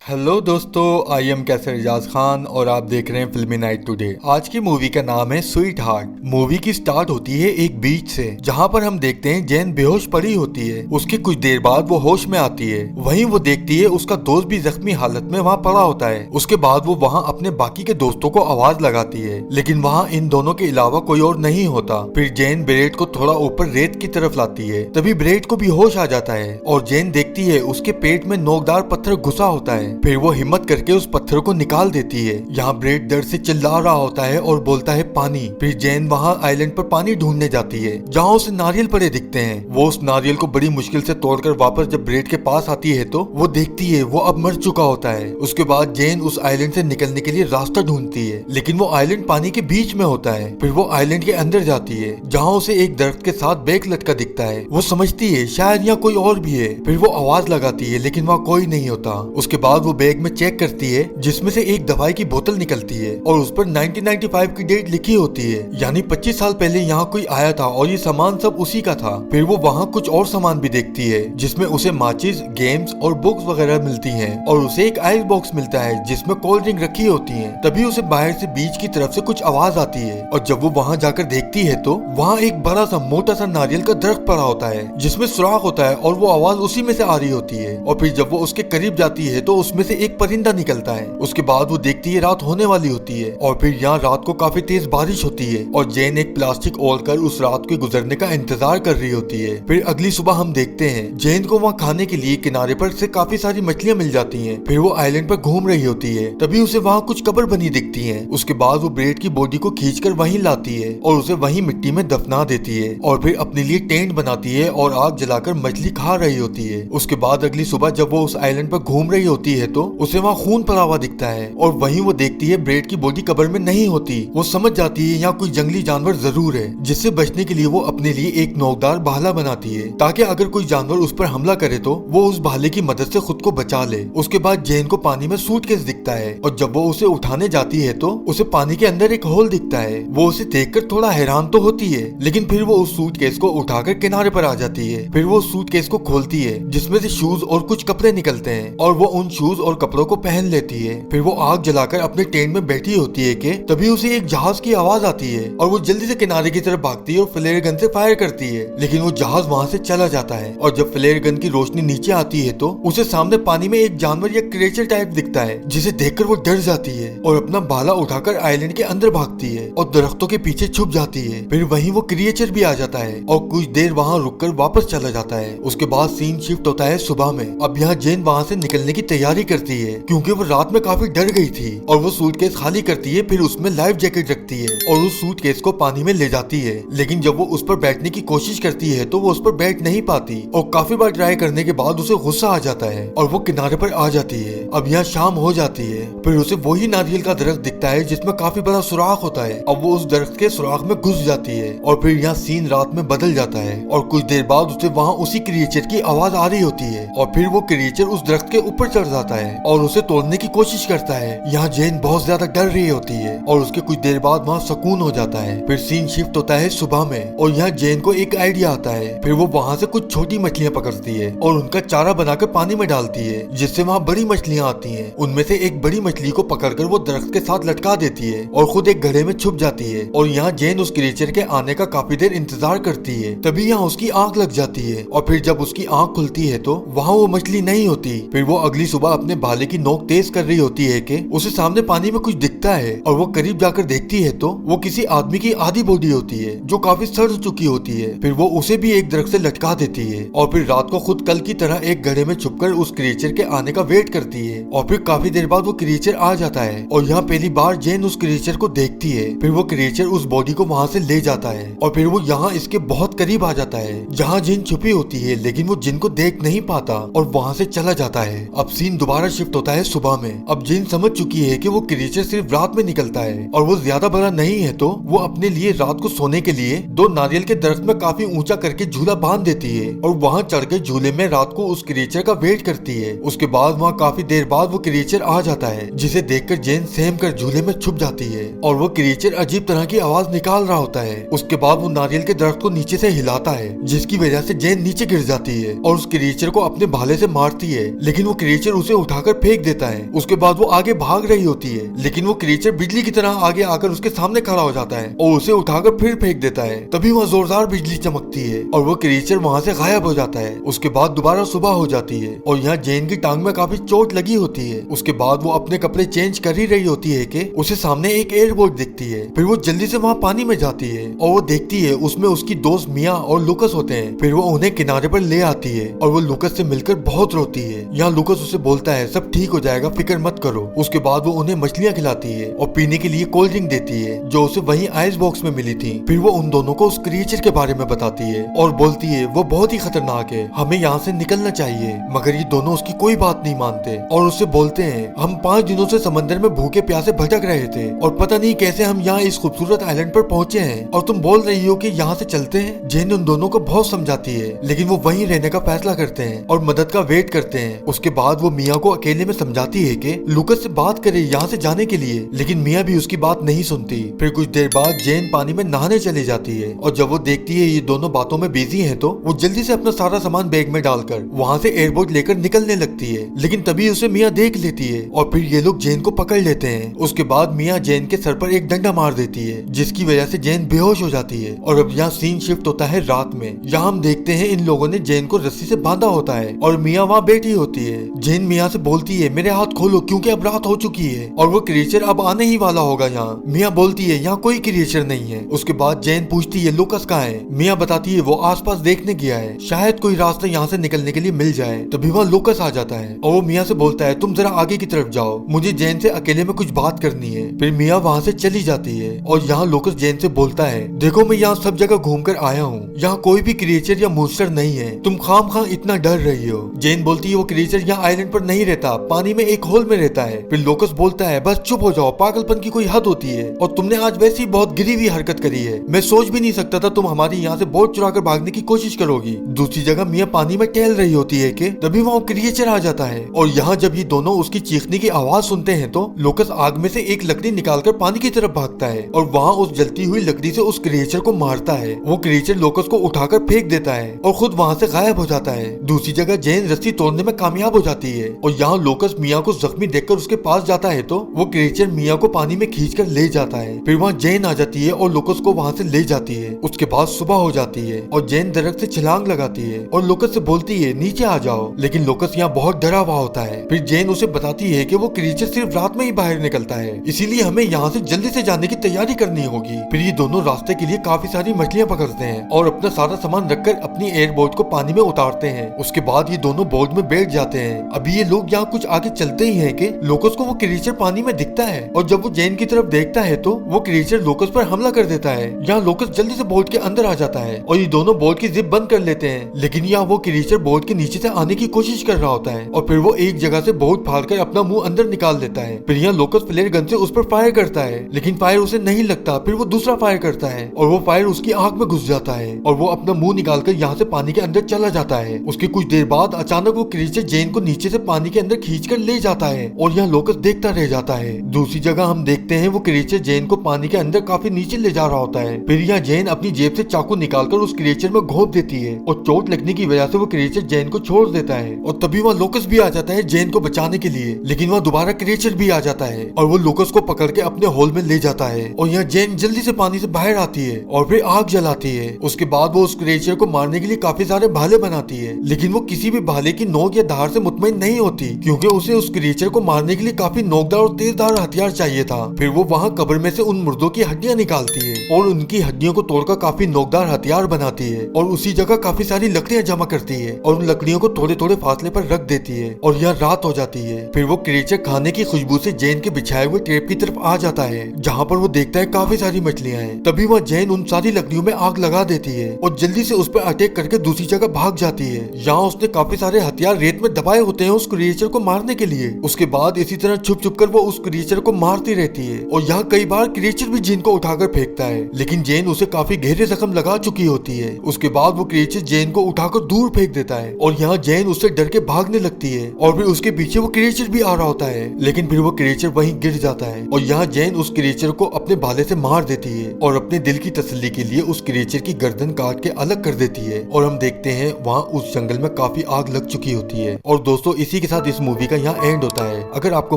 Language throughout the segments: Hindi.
हेलो दोस्तों, आई एम कैसर एजाज खान और आप देख रहे हैं फिल्मी नाइट टुडे। आज की मूवी का नाम है स्वीट हार्ट। मूवी की स्टार्ट होती है एक बीच से, जहां पर हम देखते हैं जैन बेहोश पड़ी होती है। उसके कुछ देर बाद वो होश में आती है। वहीं वो देखती है उसका दोस्त भी जख्मी हालत में वहां पड़ा होता है। उसके बाद वो वहां अपने बाकी के दोस्तों को आवाज लगाती है, लेकिन वहां इन दोनों के अलावा कोई और नहीं होता। फिर जैन ब्रेड को थोड़ा ऊपर रेत की तरफ लाती है। तभी ब्रेड को भी होश आ जाता है और जैन देखती है उसके पेट में नोकदार पत्थर घुसा होता है। फिर वो हिम्मत करके उस पत्थर को निकाल देती है। यहाँ ब्रेड दर्द से चिल्ला रहा होता है और बोलता है पानी। फिर जैन वहाँ आइलैंड पर पानी ढूंढने जाती है, जहाँ उसे नारियल पड़े दिखते हैं। वो उस नारियल को बड़ी मुश्किल से तोड़कर वापस जब ब्रेड के पास आती है तो वो देखती है वो अब मर चुका होता है। उसके बाद जैन उस आइलैंड से निकलने के लिए रास्ता ढूंढती है, लेकिन वो आइलैंड पानी के बीच में होता है। फिर वो आइलैंड के अंदर जाती है, जहाँ उसे एक दरख्त के साथ बैग लटका दिखता है। वो समझती है शायद यहाँ कोई और भी है। फिर वो आवाज लगाती है, लेकिन वहाँ कोई नहीं होता। उसके बाद वो बैग में चेक करती है, जिसमें से एक दवाई की बोतल निकलती है और उस पर 1995 की डेट लिखी होती है, यानी 25 साल पहले यहाँ कोई आया था और ये सामान सब उसी का था। फिर वो वहाँ कुछ और सामान भी देखती है, जिसमें उसे माचिस, गेम्स और बुक्स वगैरह मिलती हैं और उसे एक आइस बॉक्स मिलता है जिसमें कोल्ड ड्रिंक रखी होती है। तभी उसे बाहर से बीच की तरफ से कुछ आवाज आती है और जब वो वहाँ जाकर देखती है तो वहाँ एक बड़ा सा मोटा सा नारियल का दरख्त पड़ा होता है, जिसमें सुराख होता है और वो आवाज उसी में से आ रही होती है। और फिर जब वो उसके करीब जाती है तो उसमें से एक परिंदा निकलता है। उसके बाद वो देखती है रात होने वाली होती है और फिर यहाँ रात को काफी तेज बारिश होती है और जैन एक प्लास्टिक ओढ़ कर उस रात के गुजरने का इंतजार कर रही होती है। फिर अगली सुबह हम देखते हैं जैन को वहाँ खाने के लिए किनारे पर से काफी सारी मछलियाँ मिल जाती हैं। फिर वो आइलैंड पर घूम रही होती है, तभी उसे वहाँ कुछ कब्र बनी दिखती है। उसके बाद वो ब्रेड की बॉडी को खींचकर वहीं लाती है और उसे वहीं मिट्टी में दफना देती है और फिर अपने लिए टेंट बनाती है और आग जलाकर मछली खा रही होती है। उसके बाद अगली सुबह जब वो उस आइलैंड पर घूम रही होती है तो उसे वहाँ खून पड़ा हुआ दिखता है और वहीं वो देखती है ब्रेड की बॉडी कब्र में नहीं होती। वो समझ जाती है यहाँ कोई जंगली जानवर जरूर है, जिससे बचने के लिए वो अपने लिए एक नोकदार भाला बनाती है, ताकि अगर कोई जानवर उस पर हमला करे तो वो उस भाले की मदद से खुद को बचा ले। उसके बाद जैन को पानी में सूटकेस दिखता है और जब वो उसे उठाने जाती है तो उसे पानी के अंदर एक होल दिखता है। वो उसे देखकर थोड़ा हैरान तो होती है, लेकिन फिर वो उस सूटकेस को उठाकर किनारे पर आ जाती है। फिर वो सूटकेस को खोलती है, जिसमें से शूज और कुछ कपड़े निकलते हैं और वो उन शूज और कपड़ों को पहन लेती है। फिर वो आग जलाकर अपने टेंट में बैठी होती है कि तभी उसे एक जहाज की आवाज आती है और वो जल्दी से किनारे की तरफ भागती है और फ्लेयर गन से फायर करती है, लेकिन वो जहाज वहाँ से चला जाता है। और जब फ्लेयर गन की रोशनी नीचे आती है तो उसे सामने पानी में एक जानवर या क्रिएचर टाइप दिखता है, जिसे देखकर वो डर जाती है और अपना भाला उठाकर आइलैंड के अंदर भागती है और दरख्तों के पीछे छुप जाती है। फिर वहीं वो क्रिएचर भी आ जाता है और कुछ देर वहाँ रुककर वापस चला जाता है। उसके बाद सीन शिफ्ट होता है सुबह में। अब यहाँ जैन वहाँ से निकलने की तैयारी करती है, क्योंकि वो रात में काफी डर गई थी। और वो सूटकेस खाली करती है, फिर उसमें लाइफ जैकेट रखती है और उस सूटकेस को पानी में ले जाती है। लेकिन जब वो उस पर बैठने की कोशिश करती है तो वो उस पर बैठ नहीं पाती और काफी बार ट्राई करने के बाद उसे गुस्सा आ जाता है और वो किनारे पर आ जाती है। अब यहाँ शाम हो जाती है। फिर उसे वही नारियल का दरख्त दिखता है जिसमें काफी बड़ा सुराख होता है। अब वो उस दरख्त के सुराख में घुस जाती है और फिर यहाँ सीन रात में बदल जाता है और कुछ देर बाद उसे वहाँ उसी क्रिएचर की आवाज आ रही होती है और फिर वो क्रिएचर उस दरख्त के ऊपर चढ़ जाता है और उसे तोड़ने की कोशिश करता है। यहाँ जैन बहुत ज्यादा डर रही होती है और उसके कुछ देर बाद वहाँ सुकून हो जाता है। फिर सीन शिफ्ट होता है सुबह में और यहाँ जैन को एक आइडिया आता है। फिर वो वहाँ से कुछ छोटी मछलियाँ पकड़ती है और उनका चारा बनाकर पानी में डालती है, जिससे वहाँ बड़ी मछलियाँ आती हैं। उनमें से एक बड़ी मछली को पकड़कर वो दरख्त के साथ लटका देती है और खुद एक घड़े में छुप जाती है। और यहाँ जैन उस क्रिएचर के आने का काफी देर इंतजार करती है। तभी यहाँ उसकी आंख लग जाती है और फिर जब उसकी आंख खुलती है तो वहाँ वो मछली नहीं होती। फिर वो अगली सुबह अपने भाले की नोक तेज कर रही होती है कि उसे सामने पानी में कुछ दिखता है और वो करीब जाकर देखती है तो वो किसी आदमी की आधी बॉडी होती है जो काफी सड़ चुकी होती है। फिर वो उसे भी एक दरख्त से लटका देती है और फिर रात को खुद कल की तरह एक घड़े में छुपकर उस क्रिएचर के आने का वेट करती है। और फिर काफी देर बाद वो क्रिएचर आ जाता है और यहाँ पहली बार जैन उस क्रिएचर को देखती है। फिर वो क्रिएचर उस बॉडी को वहाँ से ले जाता है और फिर वो यहाँ इसके बहुत करीब आ जाता है जहाँ जिन छुपी होती है, लेकिन वो जिन को देख नहीं पाता और वहाँ से चला जाता है। अब सीन दोबारा शिफ्ट होता है सुबह में। अब जिन समझ चुकी है कि वो क्रिएचर सिर्फ रात में निकलता है और वो ज्यादा बड़ा नहीं है, तो वो अपने लिए रात को सोने के लिए दो नारियल के दरख्त में काफी ऊंचा करके झूला बांध देती है और वहाँ चढ़ के झूले में रात को उस क्रिएचर का वेट करती है। उसके बाद वहाँ काफी देर बाद वो क्रिएचर आ जाता है, जिसे देखकर जैन सहम कर झूले में छुप जाती है और वो क्रिएचर अजीब तरह की आवाज निकाल रहा होता है। उसके बाद वो नारियल के दरख्त को नीचे से हिलाता है, जिसकी वजह से जैन नीचे गिर जाती है और उस क्रिएचर को अपने भाले से मारती है, लेकिन वो क्रिएचर उसे उठाकर फेंक देता है। उसके बाद वो आगे भाग रही होती है, लेकिन वो क्रिएचर बिजली की तरह आगे आकर उसके सामने खड़ा हो जाता है और उसे उठाकर फिर फेंक देता है। तभी वहाँ जोरदार बिजली चमकती है और वो क्रिएचर वहाँ से गायब हो जाता है। उसके बाद दोबारा सुबह हो जाती है और यहाँ जेन की टांग में काफी चोट लगी होती है। उसके बाद वो अपने कपड़े चेंज कर ही रही होती है कि उसे सामने एक एयरबोट दिखती है। फिर वो जल्दी से वहाँ पानी में जाती है और वो देखती है उसमें उसकी दोस्त मिया और लूकस होते हैं। फिर वो उन्हें किनारे पर ले आती है और वो लूकस से मिलकर बहुत रोती है। यहाँ लूकस उसे बोलता है सब ठीक हो जाएगा, फिक्र मत करो। उसके बाद वो उन्हें मछलियाँ खिलाती है और पीने के लिए कोल्ड ड्रिंक देती है जो उसे वहीं आइस बॉक्स में मिली थी। फिर वो उन दोनों को उस क्रिएचर के बारे में बताती है और बोलती है वो बहुत ही खतरनाक है, हमें यहाँ से निकलना चाहिए। मगर ये दोनों उसकी कोई बात नहीं मानते और उससे बोलते हैं हम 5 दिनों से समंदर में भूखे प्यासे भटक रहे थे और पता नहीं कैसे हम यहाँ इस खूबसूरत आइलैंड पर पहुंचे हैं और तुम बोल रही हो कि यहाँ से चलते हैं। जेन उन दोनों को बहुत समझाती है, लेकिन वो वहीं रहने का फैसला करते हैं और मदद का वेट करते हैं। उसके बाद वो मिया को अकेले में समझाती है कि लूकस से बात करे यहाँ से जाने के लिए, लेकिन मिया भी उसकी बात नहीं सुनती। फिर कुछ देर बाद जेन पानी में नहाने चली जाती है और जब वो देखती है ये दोनों बातों में बिजी हैं तो वो जल्दी से अपना सारा सामान बैग में डालकर वहाँ से एयरबोट लेकर निकलने लगती है। लेकिन तभी उसे मिया देख लेती है और फिर ये लोग जेन को पकड़ लेते हैं। उसके बाद मिया जेन के सर पर एक डंडा मार देती है जिसकी वजह से जेन बेहोश हो जाती है। और अब यहाँ सीन शिफ्ट होता है रात में। यहाँ हम देखते हैं इन लोगों ने जेन को रस्सी से बांधा होता है और मिया वहाँ बैठी होती है। जेन मिया से बोलती है मेरे हाथ खोलो क्योंकि अब रात हो चुकी है और वो क्रिएचर अब आने ही वाला होगा यहाँ। मिया बोलती है यहाँ कोई क्रिएचर नहीं है। उसके बाद जेन पूछती है लूकस कहाँ है। मिया बताती है वो आसपास देखने गया है, शायद कोई रास्ता यहाँ से निकलने के लिए मिल जाए। तभी वहाँ लूकस आ जाता है और वो मिया से बोलता है तुम जरा आगे की तरफ जाओ, मुझे जेन से अकेले में कुछ बात करनी है। फिर मिया वहाँ से चली जाती है और यहाँ लूकस जेन से बोलता है देखो मैं यहाँ सब जगह घूम कर आया हूँ, यहाँ कोई भी क्रिएचर या मॉन्स्टर नहीं है, तुम खाम खा इतना डर रही हो। जेन बोलती है वो क्रिएचर यहाँ आइलैंड पर नहीं रहता, पानी में एक होल में रहता है। फिर लूकस बोलता है बस चुप हो जाओ, पागलपन की कोई हद होती है और तुमने आज वैसे ही बहुत गिरी हुई हरकत करी है। मैं सोच भी नहीं सकता था तुम हमारी यहाँ से बोट चुरा कर भागने की कोशिश करोगी। दूसरी जगह मिया पानी में टहल रही होती है कि तभी वहाँ क्रिएचर आ जाता है और यहाँ जब ये दोनों उसकी चीखने की आवाज सुनते हैं तो लूकस आग में से एक लकड़ी निकालकर पानी की तरफ भागता है और वहाँ उस जलती हुई लकड़ी से उस क्रिएचर को मारता है। वो क्रिएचर लूकस को उठाकर फेंक देता है और खुद वहाँ से गायब हो जाता है। दूसरी जगह जेन रस्सी तोड़ने में कामयाब हो जाती है और यहाँ लूकस मिया को जख्मी देखकर उसके पास जाता है तो वो क्रिएचर मिया को पानी में खींचकर ले जाता है। फिर वहाँ जेन आ जाती है और लूकस को वहाँ से ले जाती है। उसके बाद सुबह हो जाती है और जेन दरख्त से छलांग लगाती है और लूकस से बोलती है नीचे आ जाओ, लेकिन लूकस यहाँ बहुत डरा हुआ होता है। फिर जेन उसे बताती है कि वो क्रिएचर सिर्फ रात में ही बाहर निकलता है, इसीलिए हमें यहाँ से जल्दी से जाने की तैयारी करनी होगी। फिर ये दोनों रास्ते के लिए काफी सारी मछलियाँ पकड़ते हैं और अपना सारा सामान रखकर अपनी एयरबोट को पानी में उतारते हैं। उसके बाद ये दोनों बोट में बैठ जाते हैं। अभी ये लोग यहाँ कुछ आगे चलते ही हैं कि लूकस को वो क्रिएचर पानी में दिखता है और जब वो जेन की तरफ देखता है तो वो क्रिएचर लूकस पर हमला कर देता है। यहाँ लूकस जल्दी से बोट के अंदर आ जाता है और ये दोनों बोट की जिप बंद कर लेते हैं, लेकिन यहाँ वो क्रिएचर बोट के नीचे से आने की कोशिश कर रहा होता है और फिर वो एक जगह से बोट फाड़कर अपना मुंह अंदर निकाल देता है। फिर यहाँ लूकस फ्लेयर गन से उस पर फायर करता है, लेकिन फायर उसे नहीं लगता। फिर वो दूसरा फायर करता है और वो फायर उसकी आंख में घुस जाता है और वो अपना मुंह निकालकर यहाँ से पानी के अंदर चला जाता है। उसके कुछ देर बाद अचानक वो क्रिएचर जेन को नीचे से पानी के अंदर खींचकर ले जाता है और यहाँ लूकस देखता रह जाता है। दूसरी जगह हम देखते हैं वो क्रिएचर जेन को पानी के अंदर काफी नीचे ले जा रहा होता है। फिर यहाँ जेन अपनी जेब से चाकू निकालकर उस क्रिएचर में घोंप देती है और चोट लगने की वजह से वो क्रिएचर जेन को छोड़ देता है और तभी वहाँ लूकस भी आ जाता है जेन को बचाने के लिए, लेकिन वहाँ दोबारा क्रिएचर भी आ जाता है और वो लूकस को पकड़ के अपने होल में ले जाता है और यहाँ जेन जल्दी से पानी से बाहर आती है और फिर आग जलाती है। उसके बाद वो उस क्रिएचर को मारने के लिए काफी सारे भाले बनाती है, लेकिन वो किसी भी भाले की नोक या धार से मुतमईन नहीं होती क्योंकि उसे उस क्रिएचर को मारने के लिए काफी नोकदार और तेजदार हथियार चाहिए था। फिर वो वहाँ कब्र में से उन मुर्दों की हड्डियां निकालती है और उनकी हड्डियों को तोड़कर काफी नोकदार हथियार बनाती है और उसी जगह काफी सारी लकड़ियां जमा करती है और उन लकड़ियों को थोड़े थोड़े फासले पर रख देती है और यहाँ रात हो जाती है। फिर वो क्रिएचर खाने की खुशबू से जेन के बिछाए हुए ट्रैप की तरफ आ जाता है जहाँ पर वो देखता है काफी सारी मछलियां हैं। तभी वह जेन उन सारी लकड़ियों में आग लगा देती है और जल्दी से उस पर अटैक करके दूसरी जगह भाग जाती है। यहाँ उसने काफी सारे हथियार रेत में दबाए होते हैं उस क्रिएचर को मारने के लिए। उसके बाद इसी तरह छुप छुप कर वो उस क्रिएचर को मारती रहती है और यहाँ कई बार क्रिएचर भी जेन को उठाकर फेंकता है, लेकिन जेन उसे काफी गहरे जख्म लगा चुकी होती है। उसके बाद वो क्रिएचर जेन को उठाकर दूर फेंक देता है और यहाँ जेन उससे डर के भागने लगती है और फिर उसके पीछे वो क्रिएचर भी आ रहा होता है, लेकिन फिर वो क्रिएचर वहीं गिर जाता है और यहाँ जेन उस क्रिएचर को अपने भाले से मार देती है और अपने दिल की तसल्ली के लिए उस क्रिएचर की गर्दन काट के अलग कर देती है और हम देखते हैं वहाँ उस जंगल में काफी आग लग चुकी होती है। और दोस्तों इसी के के साथ इस मूवी का यहाँ एंड होता है। अगर आपको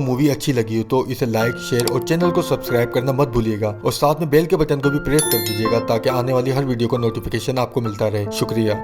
मूवी अच्छी लगी हो तो इसे लाइक, शेयर और चैनल को सब्सक्राइब करना मत भूलिएगा और साथ में बेल के बटन को भी प्रेस कर दीजिएगा ताकि आने वाली हर वीडियो का नोटिफिकेशन आपको मिलता रहे। शुक्रिया।